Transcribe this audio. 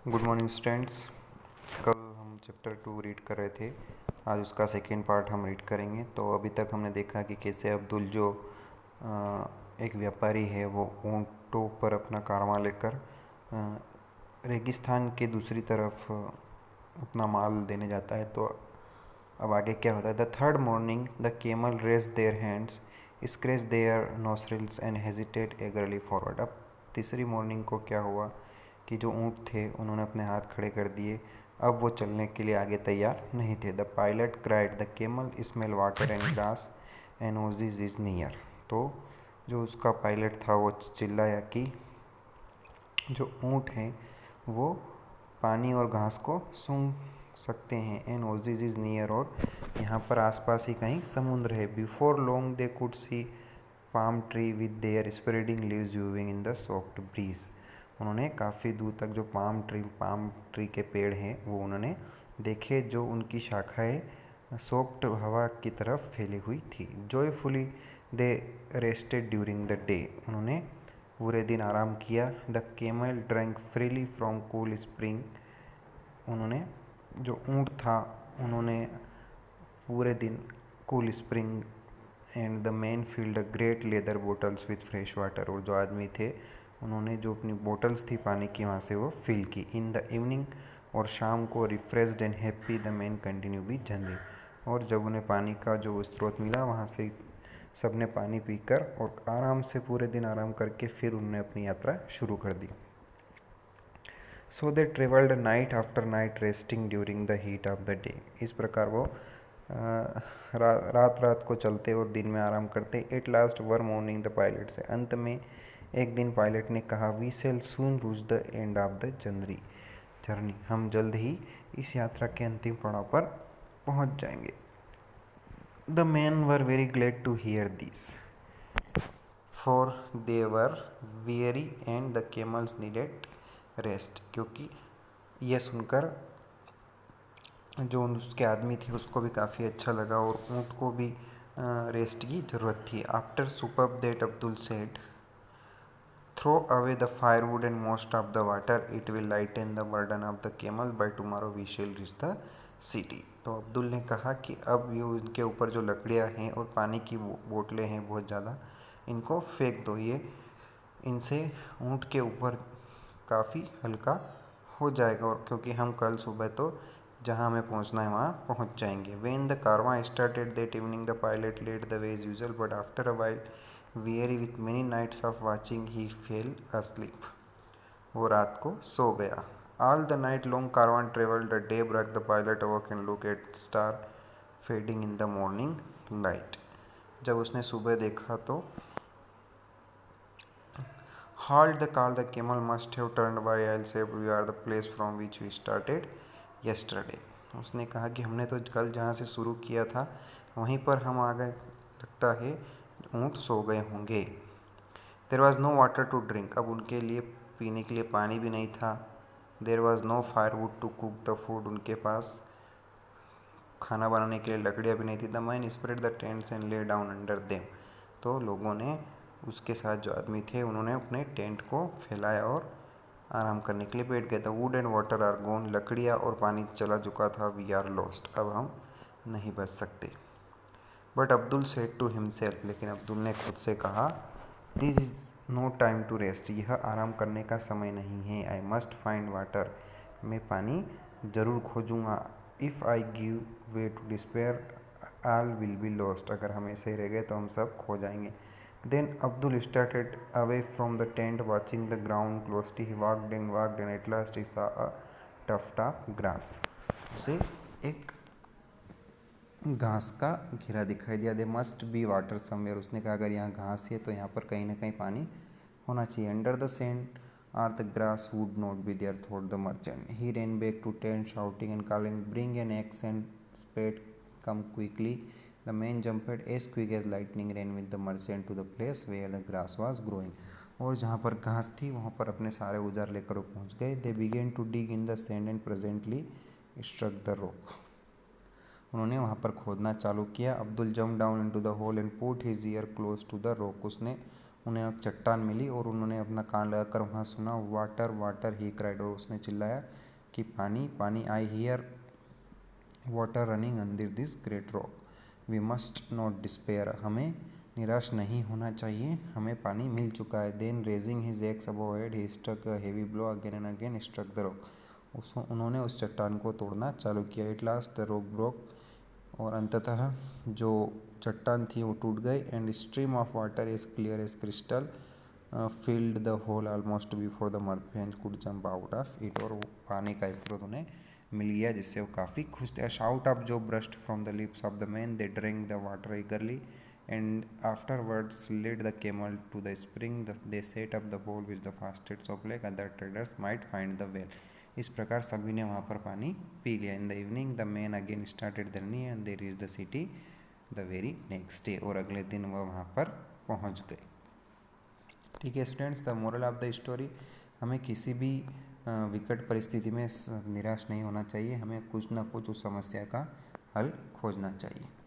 Good morning students. कल हम chapter 2 read कर रहे थे, आज उसका सेकेंड पार्ट हम रीड करेंगे। तो अभी तक हमने देखा कि कैसे अब्दुल जो एक व्यापारी है वो ऊँटों पर अपना कारवां लेकर रेगिस्तान के दूसरी तरफ अपना माल देने जाता है। तो अब आगे क्या होता है। The third morning the camel raise their hands, scratch their nostrils and hesitate eagerly forward. अब तीसरी मॉर्निंग को क्या हुआ कि जो ऊँट थे उन्होंने अपने हाथ खड़े कर दिए, अब वो चलने के लिए आगे तैयार नहीं थे। The pilot cried the camel smell water and grass and oasis is near. तो जो उसका पायलट था वो चिल्लाया कि जो ऊँट हैं वो पानी और घास को सूंघ सकते हैं। एंड ओजिस इज नियर, और यहाँ पर आसपास ही कहीं समुद्र है। Before long they could see palm tree with their spreading leaves waving in the soft breeze. उन्होंने काफ़ी दूर तक जो पाम ट्री के पेड़ हैं वो उन्होंने देखे, जो उनकी शाखाएं सॉफ्ट हवा की तरफ फैली हुई थी। Joyfully they rested during the day. उन्होंने पूरे दिन आराम किया। The camel drank freely from cool spring. उन्होंने जो ऊँट था उन्होंने पूरे दिन cool spring and the man field great leather bottles with fresh water. और जो आदमी थे उन्होंने जो अपनी बोटल्स थी पानी की वहाँ से वो फिल की। इन द इवनिंग, और शाम को, refreshed and happy the man continue be journey. और जब उन्हें पानी का जो स्रोत मिला वहाँ से सब ने पानी पीकर और आराम से पूरे दिन आराम करके फिर उन्होंने अपनी यात्रा शुरू कर दी। So they travelled night after night resting during the heat of the day. इस प्रकार वो रात रात को चलते और दिन में आराम करते। At last were morning the pilot से, अंत में एक दिन पायलट ने कहा, वी सेल सून रूच the end of the journey. हम जल्द ही इस यात्रा के अंतिम पड़ाव पर पहुंच जाएंगे। The man were very glad to hear this, for they were very and the camels needed rest. क्योंकि यह सुनकर जो उसके आदमी थे उसको भी काफ़ी अच्छा लगा और ऊँट को भी रेस्ट की ज़रूरत थी। After supper that Abdul said, throw away the firewood and most of the water, it will lighten the burden of the camel, by tomorrow we shall reach the city. तो अब्दुल ने कहा कि अब ये इनके ऊपर जो लकड़ियाँ हैं और पानी की बोतलें हैं बहुत ज़्यादा, इनको फेंक दो। ये इनसे ऊँट के ऊपर काफ़ी हल्का हो जाएगा, और क्योंकि हम कल सुबह तो जहाँ हमें पहुँचना है वहाँ पहुँच जाएंगे। When the caravan started that evening the pilot led the way as usual, but after a while weary with many nights of watching he fell asleep। वो रात को सो गया। All the night long caravan traveled. At daybreak the pilot awoke and looked at star fading in the morning light। जब उसने सुबह देखा तो halt the call, the camel must have turned by, I'll say we are the place from which we started yesterday। उसने कहा कि हमने तो कल जहाँ से शुरू किया था वहीं पर हम आ गए, लगता है ऊँट सो गए होंगे। There was no water to drink. अब उनके लिए पीने के लिए पानी भी नहीं था। There was no firewood to cook the food. उनके पास खाना बनाने के लिए लकड़ियाँ भी नहीं थी। The man spread the tents and lay down under them. तो लोगों ने, उसके साथ जो आदमी थे उन्होंने अपने टेंट को फैलाया और आराम करने के लिए बैठ गए। The wood and water are gone. लकड़ियाँ और पानी चला चुका था। We are lost. अब हम नहीं बच सकते। But Abdul said to himself, लेकिन अब्दुल ने खुद से कहा, this is no time to rest. यह आराम करने का समय नहीं है। I must find water. मैं पानी ज़रूर खोजूँगा। If I give way to despair all will be lost. अगर हम ऐसे ही रह गए तो हम सब खो जाएंगे। Then Abdul started away from the tent watching the ground closely. He walked and at last he saw a tuft of grass. उसे एक घास का घेरा दिखाई दिया। There must be water somewhere. उसने कहा अगर यहाँ घास है तो यहाँ पर कहीं ना कहीं पानी होना चाहिए। Under the sand or the grass would not be there, thought the merchant. He ran back to tent shouting and calling, bring an axe and spade, come quickly. The man jumped as quick as lightning, ran with the merchant to the place where the grass was growing. और जहाँ पर घास थी वहाँ पर अपने सारे औजार लेकर वो पहुँच गए। They begin to dig in the sand and presently struck the rock. उन्होंने वहाँ पर खोदना चालू किया। Abdul jump down into the hole and put his ear close to the rock. उसने उन्हें एक चट्टान मिली और उन्होंने अपना कान लगाकर वहाँ सुना, वाटर वाटर ही क्राइड, और उसने चिल्लाया कि पानी पानी, I hear water running under this great rock, we must not despair, हमें निराश नहीं होना चाहिए, हमें पानी मिल चुका है। Then raising his axe above head he struck a heavy blow again and again struck the rock, उन्होंने उस चट्टान को तोड़ना चालू किया। At last the rock broke, और अंततः जो चट्टान थी वो टूट गई। And stream of water as clear as crystal filled the hole almost before the merchants could jump out of it, और वो पानी का स्रोत उन्हें मिल गया जिससे वो काफ़ी खुश थे। Shout of joy burst from the lips of the man, they drink the water eagerly and afterwards led the camel to the spring, they set up the bowl which the fastest of lake, other traders might find the well. इस प्रकार सभी ने वहाँ पर पानी पी लिया। In the evening the man again started journey and they reach the city the very next day, और अगले दिन वह वहाँ पर पहुँच गए। ठीक है students, the moral of the story, हमें किसी भी विकट परिस्थिति में निराश नहीं होना चाहिए, हमें कुछ ना कुछ उस समस्या का हल खोजना चाहिए।